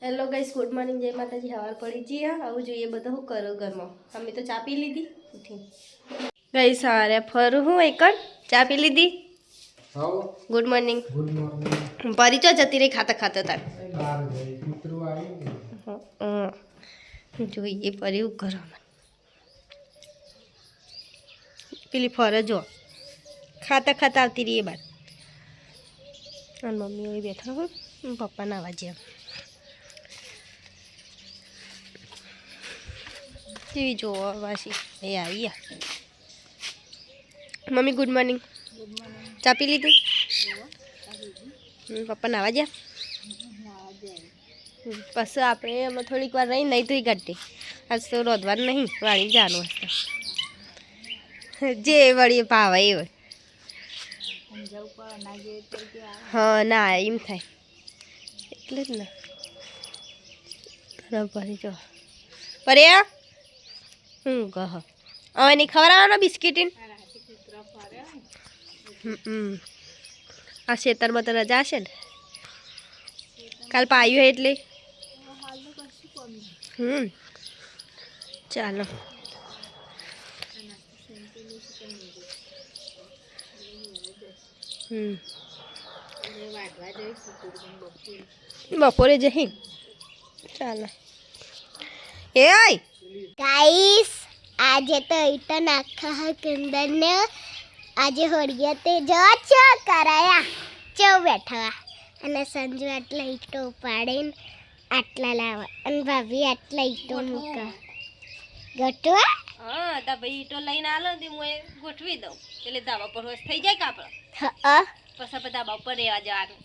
Hello guys, good morning, જય માતાજી. હવાર પડી જઈએ. આવું જોઈએ બધા શું કરો ઘરમાં. અમે તો ચા પી લીધી ઉઠી ગાઈસ. સવારે ફરું હું એક ચા પી લીધી. Good morning. Good morning. પરિચય જતી રહી ખાતા ખાતા તાર જોઈએ પરી એવું કરો. પેલી ફર જો ખાતા ખાતા આવતી રહી એ બાર. અને મમ્મી હોય બેઠા હોય, પપ્પા ના વાજે ટીવી જોવા વાસી એ આવી. Mummy good morning. ચા પી લીધી? પપ્પા નાવા ગયા. પછી આપણે એમાં થોડીક વાર રહી નહીં તો કાઢતી. આજ તો રોધવાનું નહીં, વાળી જવાનું હશે. જે વળી પાવા એ હોય. હા ના એમ થાય એટલે જ ને. બરાબર જો પરે હું કહો હવે નહીં ખવડાવવાનો બિસ્કીટ. આ ખેતરમાં તો રજા હશે ને, કાલ પાયું એટલે. ચાલો બપોરે જઈ. ચાલો એ ગાઈસ, આજે તો ઈટો નાખા હે કિંદર ને. આજે હોડિયા તે જો છો કરાયા ચો બેઠા અને સંજુ આટલા ઈટો ઉપાડીને આટલા લાવા અને ભાભી આટલા ઈટો મૂકા ગોઠવા. હા તા ભાઈ ઈટો લઈને આલો તે હું ગોઠવી દઉં એટલે ધાબા પર હોશ થઈ જાય કાપડ. હા પછી આપણે ધાબા ઉપર રહેવા જવાનું.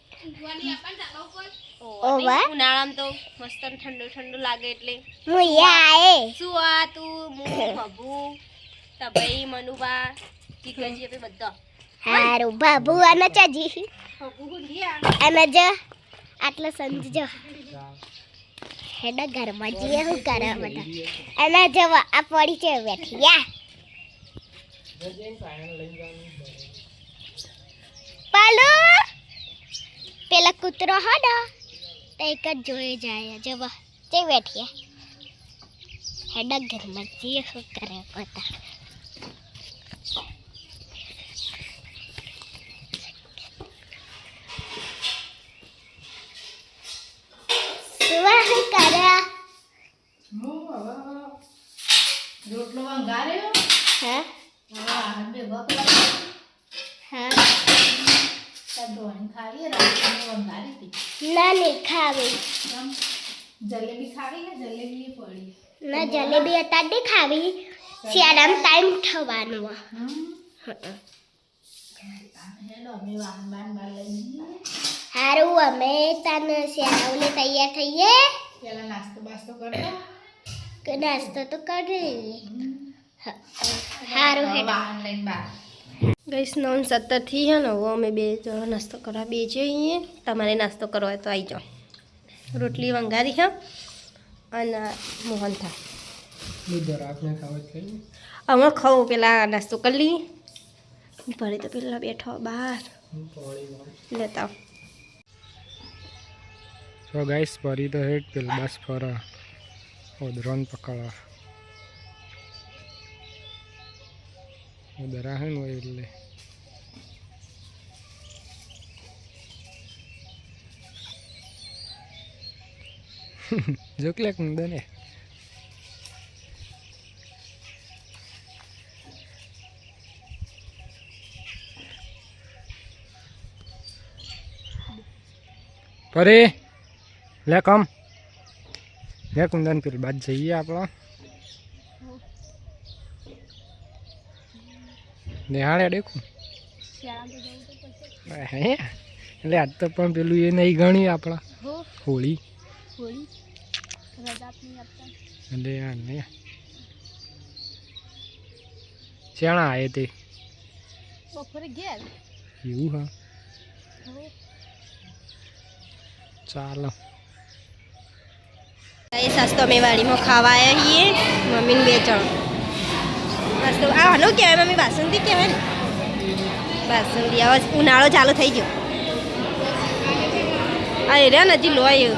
ઓવા ઉનાળામાં તો મસ્ત ઠંડુ ઠંડુ લાગે એટલે. મુયા આએ શું આ તું હું બબુ તભાઈ મનુબા ટીકજી આપણે બધા હારું બાબુ અને ચાજી બબુ ગયા અને જો આટલો સંજુ જો હેડા ઘરમાં જઈએ શું કરે બધા. અને જો આ પડી છે બેઠી યા પાલો પેલા કૂતરો હડો તો એક જ જોઈ જાય. જવા તે બેઠીએ હેડા ઘરમાં જઈએ શું કરે બધા. સુવા શું કરે? રોટલો વંગાર્યો. હા હા ભેગો હા ધોણી ખાવી રાત્રે વંગારી હતી. ના નહીં ખાવી. જલેબી ખાવી હે, જલેબી પડી. ના જલેબી અત્યારે ખાવી, શિયાળામાં ટાઈમ થવાનો. હેલો અમે વાહન બાન બાર લઈને સારું અમે તને શિયાળાઓને તૈયાર થઈએ. પેલા નાસ્તો બાસ્તો કરતો કે નાસ્તો તો કરી. સારું હેડ વાહન લઈને બાર. ગઈશ 9:17 થી હે ને. હવે અમે બે જણા નાસ્તો કરવા બે જઈએ. તમારે નાસ્તો કરવો હોય તો આવી જાઓ. રોટલી વંગારી છે અને મોહન થાય. અમે ખાવું પેલા નાસ્તો કરી લઈએ. ભલે તો પેલા બેઠો બહાર લેતા. તો ગાઈસ પરી તો હેડ પેલા બસ ફરા ઓદરોન પકડવા ઓદરા હે ને એટલે જોકલેક દને પરે લે કમ લે કુંદન પેલી બાદ જઈએ આપણો નિહાળે દેખું હે એટલે આજ તો પણ પેલું એ નહીં ગણી આપણા હોળી એટલે યાર ને શેણા આવે તે એવું હા ચાલો. એ સાસ્તો અમે વાડીમાં ખાવા આવ્યા છીએ. મમ્મીને બે જણ નાસ્તો આ હલો કહેવાય મમ્મી, બાસુંદી કહેવાય ને. બાસુંદી હવે ઉનાળો ચાલુ થઈ ગયો. આ એરિયા નજી લોય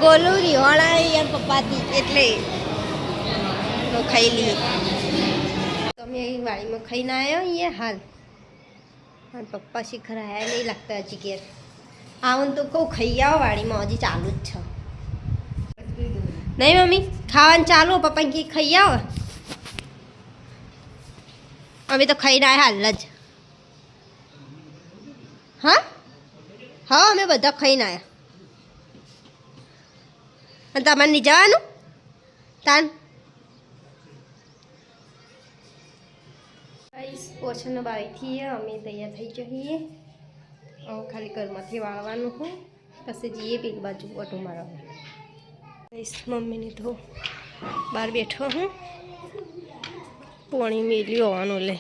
ગોલું રીવાણા યાર પપ્પાથી એટલે તો ખાઈ લઈએ. તમે વાડીમાં ખાઈને આવ્યો અહીંયા હાલ. અને પપ્પા શિખર આવ્યા નહીં લાગતા હજી ઘેર. આવું તો કહું ખાઈ આવો વાડીમાં હજી ચાલુ જ છે. નહીં મમ્મી ખાવાનું ચાલુ પપ્પા કે ખાઈ આવો. અમે તો ખાઈને આવ્યા હાલ જ. હા હા અમે બધા ખાઈને આવ્યા. અને તમારે નહીં જવાનું તાન ઓછાનો બાવીથી અમે તૈયાર થઈ જઈએ. હવે ખાલી ઘરમાંથી વાળવાનું હું પછી જઈએ પેલી બાજુ ઓટો મારવા. મમ્મીને તો બહાર બેઠો હું પોણી મેલ્યું હોવાનું લે.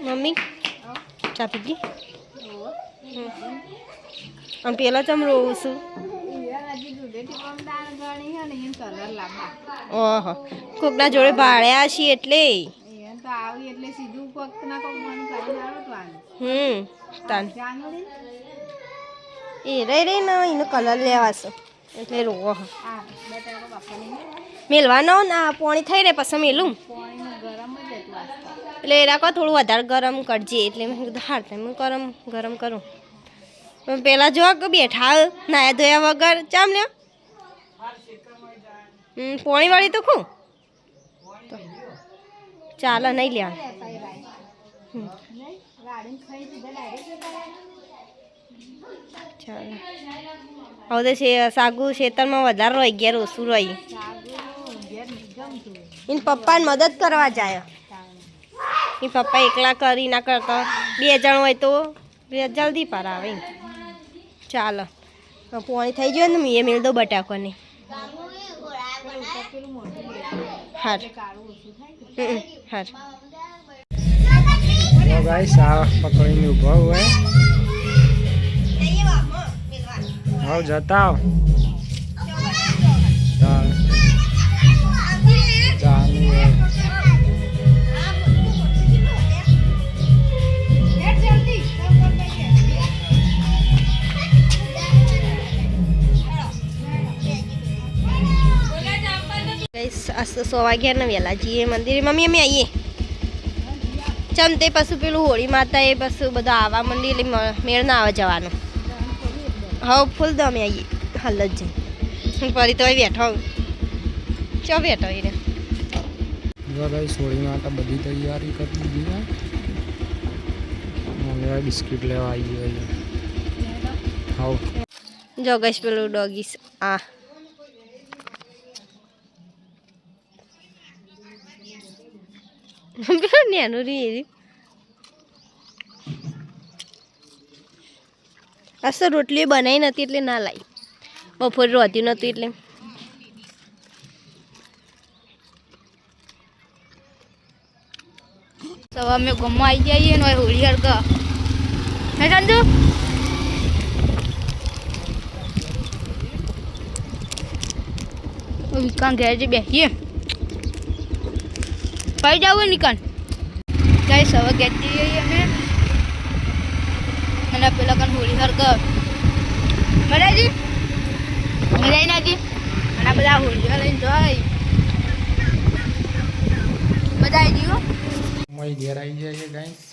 મમ્મી ચા પીધી? આમ પેલા ચમ રોવું છું. ઓહો કોકના જોડે ભાડ્યા છીએ એટલે તાન એ રહી ને એનો કલર લેવાશો એટલે રોવો. મેલવાનો ના પોણી થઈ રહે પછી મેલું એટલે એ રાખો થોડું વધારે ગરમ કરજે. એટલે મેં કીધું હાર હું ગરમ કરું. પણ પેલા જો કે બેઠા નાયા ધોયા વગર ચામ લ્યો. પોણી વાળી તો ખું ચાલો નહીં લ્યા. ચાલો હવે તો સાગુ ખેતરમાં વધારે રહી ગયા ઓછું રહી. એને પપ્પાને મદદ કરવા જાય. એ પપ્પા એકલા કરી ના કરતા 2 જણ હોય તો જલ્દી પાર આવે. ચાલો પોણી થઈ ગયો ને મેં મેળ દો બટાકોને. હાર હાર ગાઈસ આ પકડીને ઊભો હોય. આવ જતા આવ આજ તો 100 વાગ્યા ને વહેલા જઈએ મંદિરે. મમ્મી અમે આવીએ ચમ તે પશુ પેલું હોળી માતા એ પશુ બધા આવવા મંડી એટલે મેળ ના આવે જવાનું. હવે ફૂલ દો અમે આવીએ હાલ જ જઈ ફરી તો બેઠો ચો બેઠો એને સોળી માટે બધી તૈયારી કરી દીધી. મને બિસ્કિટ લેવા આવી ગયો. હાવ જો ગઈશ પેલું ડોગીસ આ નેનું રી આ તો રોટલી બનાવી નથી એટલે ના લાવી. બપોરે રોધ્યું નહોતું એટલે સવા અમે ગમવા આવી જઈએ ને હોળી હરકા હે સંજુ વિકાન ઘેર જે બેસીએ પાઈ જાવ નિકાન જાય સવા ઘેર જઈએ અમે અને પેલા કાન હોળી હરકા મરાજી મરાઈ નાખી અને બધા હોળી લઈને જાય બધા આવી ગયો. મય ઘેર આવી જાય ગાઈસ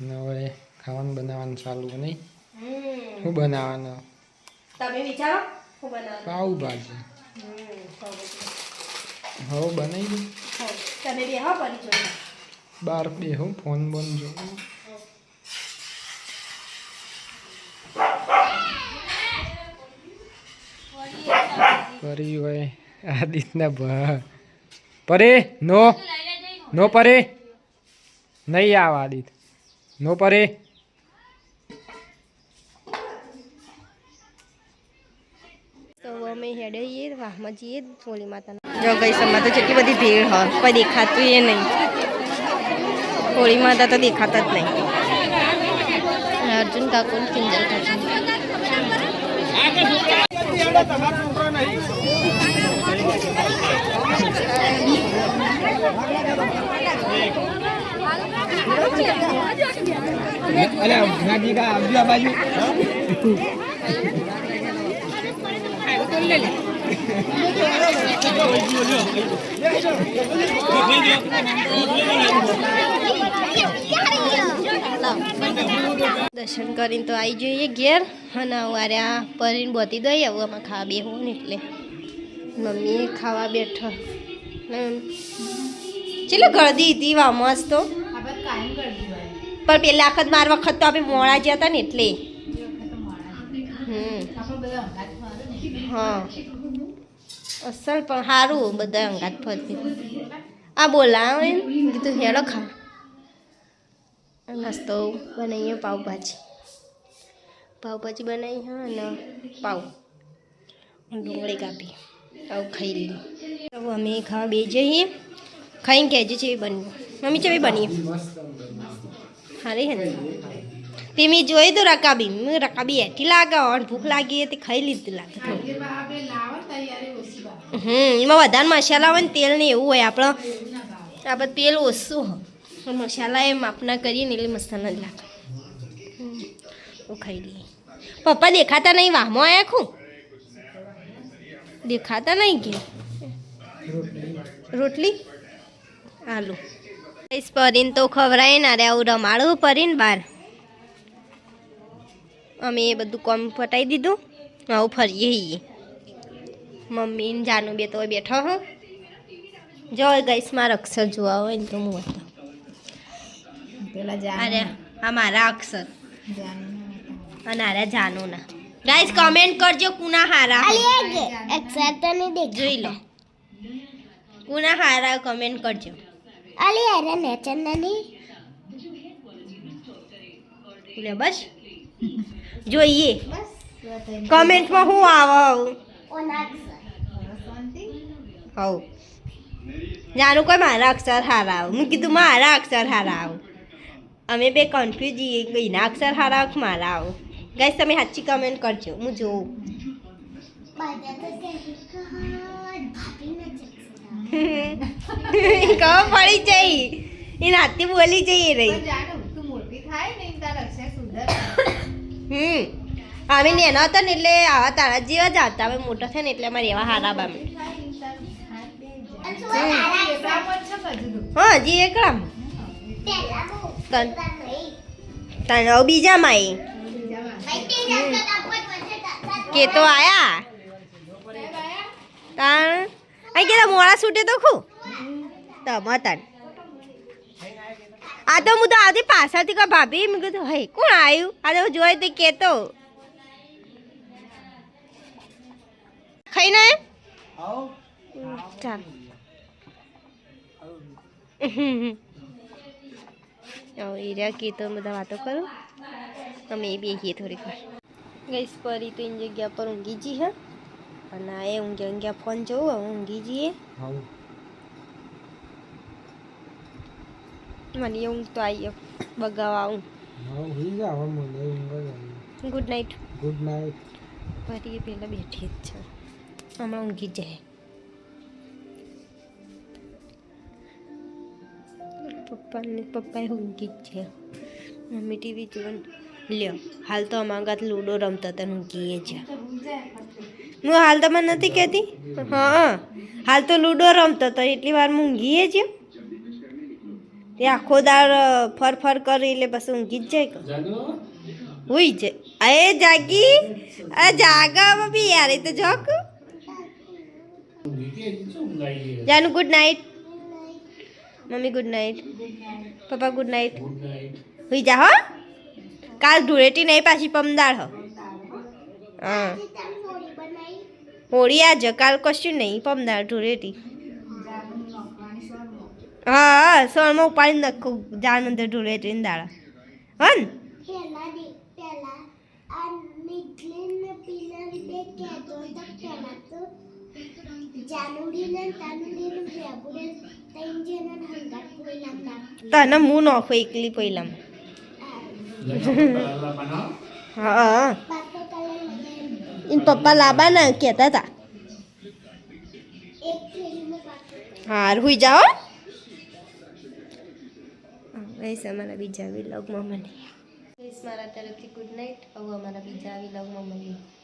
ને હવે ખાવાનું બનાવવાનું ચાલુ નહીં. શું બનાવવાનું? તમે વિચારો શું બનાવવાનું? પાવભાજી. હવે બનાવી દઉં. તમે બે હા પડી જો બાર બે હું ફોન બોન જોઉં. પરી હોય આદિત્યના ભા પરે નો પરે નહીં આવ આદિત નો પરે. તો અમે હેડે જઈએ વાહમાં જઈએ હોળી માતાના. જો ગઈ સમા તો જેટલી બધી ભીડ હોય કોઈ દેખાતું એ નહીં. હોળી માતા તો દેખાતા જ નહીં. અર્જુન કાકુ કિંજલ કાકુ અરે નાગી કા બાજુ દર્શન કરીને તો આવી જઈએ ઘેર અને વાર્યા પરીને બોતી દઈ હવે આમાં ખાવા બેહું ને એટલે મમ્મી ખાવા બેઠા ચલો ગળદી હતી વા મસ્ત તો પણ પેલા વખત માર વખત તો આપણે મોડા ગયા હતા ને એટલે હા અસલ પણ સારું બધા અંગાત ફરતી આ બોલાવે કીધું હેડો ખા નાસ્તો બનાવીએ પાવભાજી બનાવી હા અને પાવ ડુંગળી કાપી આવું ખાઈ લીધું હવે અમે ખાવા બે જઈએ ખાઈને કહેજે છે બનવું મમ્મી ચેવી બની સારી હે તે મેં જોઈ તો રકાબી એઠી લાગે અને ભૂખ લાગી તે ખાઈ લીધું લાગે એમાં વધારે મસાલા હોય ને તેલ ને એવું હોય આપણે તેલ ઓછું હોય મસાલા એ માપના કરીએ ને એટલે મસાલા જ લાગે હું ખાઈ લઈએ પપ્પા દેખાતા નહીં વાહમાં આવ્યા ખું દેખાતા નહીં કે રોટલી આલુ પરીને તો ખવડાય ને અરે આવું રમાડું પરીને બહાર અમે એ બધું કામ પટાઈ દીધું આવું ફરીએ મમ્મી ને જાનું બે તો બેઠો હો જો ગઈશ મારા અક્ષર જોવા હોય ને તો હું હતા અરે આ મારા અક્ષર અને અરે જાનુના ગાઈસ કમેન્ટ કરજો કુના હારા અક્ષર તો નહીં દેખ જોઈ લો કુના હારા કમેન્ટ કરજો અલી અરે નેચર નહીં લે બસ જોઈએ કમેન્ટમાં હું આવું હવ જાનું કોઈ મારા અક્ષર હારા આવું હું કીધું મારા અક્ષર હારા આવું અમે બે કન્ફ્યુઝ જઈએ એના અક્ષર હારા આવું મારા આવું ગાઈસ તમે સાચી કમેન્ટ કરજો હું જોઉં ખબર પડી જઈ એ નાતી બોલી જઈએ રહી અમે નેનો હતો ને એટલે આવા તારા જેવા જ હતા હવે મોટો થાય ને એટલે અમારે એવા હારા બામે હા જી એકલામ તને બીજામાં કે તો આયા તાણ અહીં કે મોડા છૂટે તો ખું તન આ તો હું તો આવતી પાછળથી કા ભાભી મેં કીધું હે કોણ આવ્યું આ તો જોઈ તે કેતો ખાઈને ચાલ એરિયા કે તો બધા વાતો કરું અમે બેસીએ થોડીક વાર ગઈશ પરી તો એની જગ્યા પર ઊંઘી જી હે અને એ ઊંઘ્યા ફોન જોવું હવે ઊંઘી જઈએ મને ઊંઘ તો આવી બગાવા આવું ગુડ નાઇટ પરી પેલા બેઠી જ છે હમણાં ઊંઘી જાય પપ્પાએ ઊંઘી જ છે મમ્મી ટીવી જોવાનું લ્યો હાલ તો અમારા ગાત લૂડો રમતા હતા ઊંઘીએ છે હું હાલ તો મને નથી કહેતી હા હાલ તો લૂડો રમતો હતો એટલી વાર ઊંઘીએ છે એ આખો દાળ ફર કરી એટલે પછી ઊંઘી જ જાય હુઈ જાય એ જાગી આ જાગા બી યાર એ તો જોક જાનું good night mummy good night papa good night હુઈ જા હો કાલ ધૂળેટી નહીં પાછી પમદાળ હો હા હોળી આજ કાલ કશું નહીં પમદાળ ધૂળેટી હા સોળમાં ઉપાડી નાખું જાન અંદર ધૂળેટી દાડા હન તને હું નાખું એકલી પહેલા હા પપ્પા લાબા ને કહેતા હતા હાર હુઈ જાઓ ગઈશ અમારા બીજા વિલોગમાં મને ગઈશ મારા તરફથી ગુડ નાઇટ હવે અમારા બીજા વિલોગમાં મળીએ